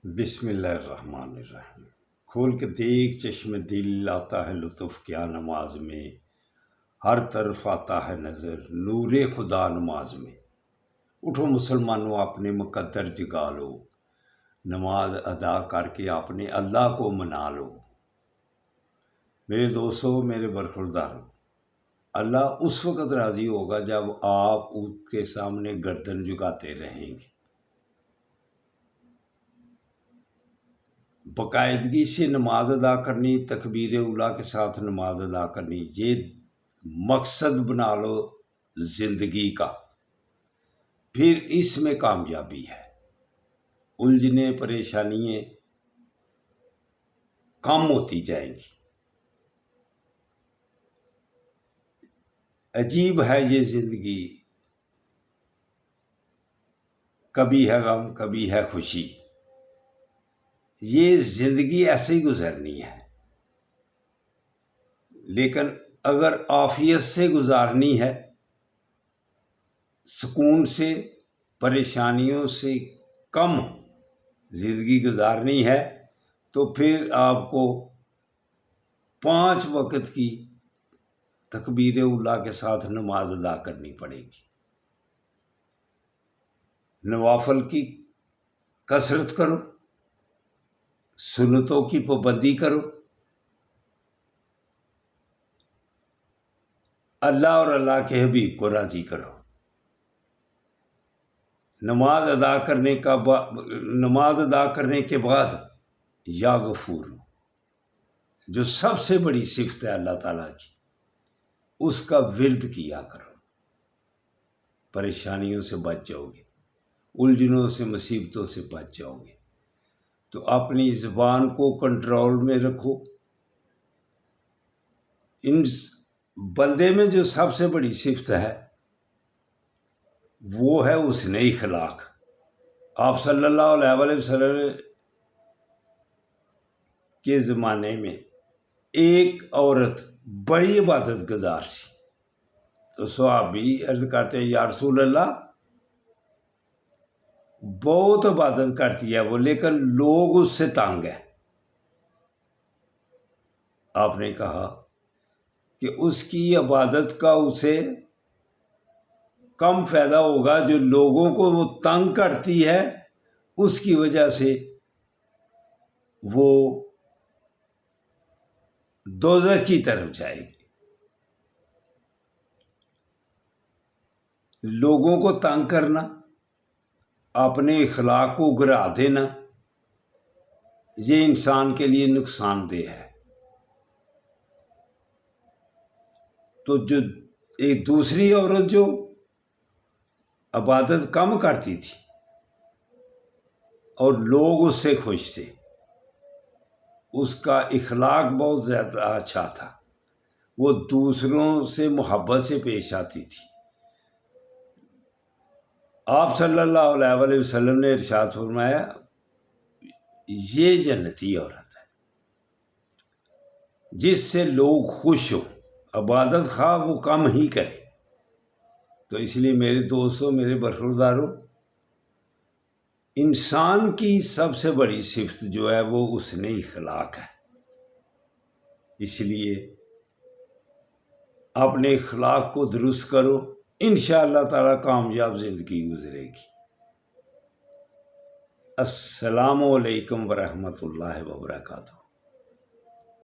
بسم اللہ الرحمن الرحیم۔ کھول کے دیکھ چشم دل، آتا ہے لطف کیا نماز میں، ہر طرف آتا ہے نظر نور خدا نماز میں۔ اٹھو مسلمانوں اپنے مقدر جگا لو، نماز ادا کر کے اپنے اللہ کو منا لو۔ میرے دوستو، میرے برخوردارو، اللہ اس وقت راضی ہوگا جب آپ اس کے سامنے گردن جھکاتے رہیں گے، باقاعدگی سے نماز ادا کرنی، تکبیر اولیٰ کے ساتھ نماز ادا کرنی، یہ مقصد بنا لو زندگی کا، پھر اس میں کامیابی ہے۔ الجھنیں پریشانیاں کم ہوتی جائیں گی۔ عجیب ہے یہ زندگی، کبھی ہے غم کبھی ہے خوشی، یہ زندگی ایسے ہی گزرنی ہے، لیکن اگر عافیت سے گزارنی ہے، سکون سے، پریشانیوں سے کم زندگی گزارنی ہے، تو پھر آپ کو 5 وقت کی تکبیر اولیٰ کے ساتھ نماز ادا کرنی پڑے گی۔ نوافل کی کثرت کرو، سنتوں کی پابندی کرو، اللہ اور اللہ کے حبیب کو راضی کرو۔ نماز ادا کرنے کے بعد یا غفور، جو سب سے بڑی صفت ہے اللہ تعالیٰ کی، اس کا ورد کیا کرو، پریشانیوں سے بچ جاؤ گے، الجھنوں سے، مصیبتوں سے بچ جاؤ گے۔ تو اپنی زبان کو کنٹرول میں رکھو۔ ان بندے میں جو سب سے بڑی صفت ہے وہ ہے حسن اخلاق۔ آپ صلی اللہ علیہ وسلم کے زمانے میں ایک عورت بڑی عبادت گزار سی، تو صحابی عرض کرتے ہیں یا رسول اللہ، بہت عبادت کرتی ہے وہ، لیکن لوگ اس سے تنگ ہیں۔ آپ نے کہا کہ اس کی عبادت کا اسے کم فائدہ ہوگا، جو لوگوں کو وہ تنگ کرتی ہے اس کی وجہ سے وہ دوزخ کی طرف جائے گی۔ لوگوں کو تنگ کرنا، اپنے اخلاق کو گرا دینا، یہ انسان کے لیے نقصان دہ ہے۔ تو جو ایک دوسری عورت جو عبادت کم کرتی تھی اور لوگ اس سے خوش تھے، اس کا اخلاق بہت زیادہ اچھا تھا، وہ دوسروں سے محبت سے پیش آتی تھی۔ آپ صلی اللہ علیہ وسلم نے ارشاد فرمایا، یہ جنتی عورت ہے جس سے لوگ خوش ہوں، عبادت خواہ وہ کم ہی کرے۔ تو اس لیے میرے دوستوں، میرے برخورداروں، انسان کی سب سے بڑی صفت جو ہے وہ حسن اخلاق ہے۔ اس لیے اپنے اخلاق کو درست کرو، انشاءاللہ تعالی کامیاب زندگی گزرے گی۔ السلام علیکم ورحمۃ اللہ وبرکاتہ۔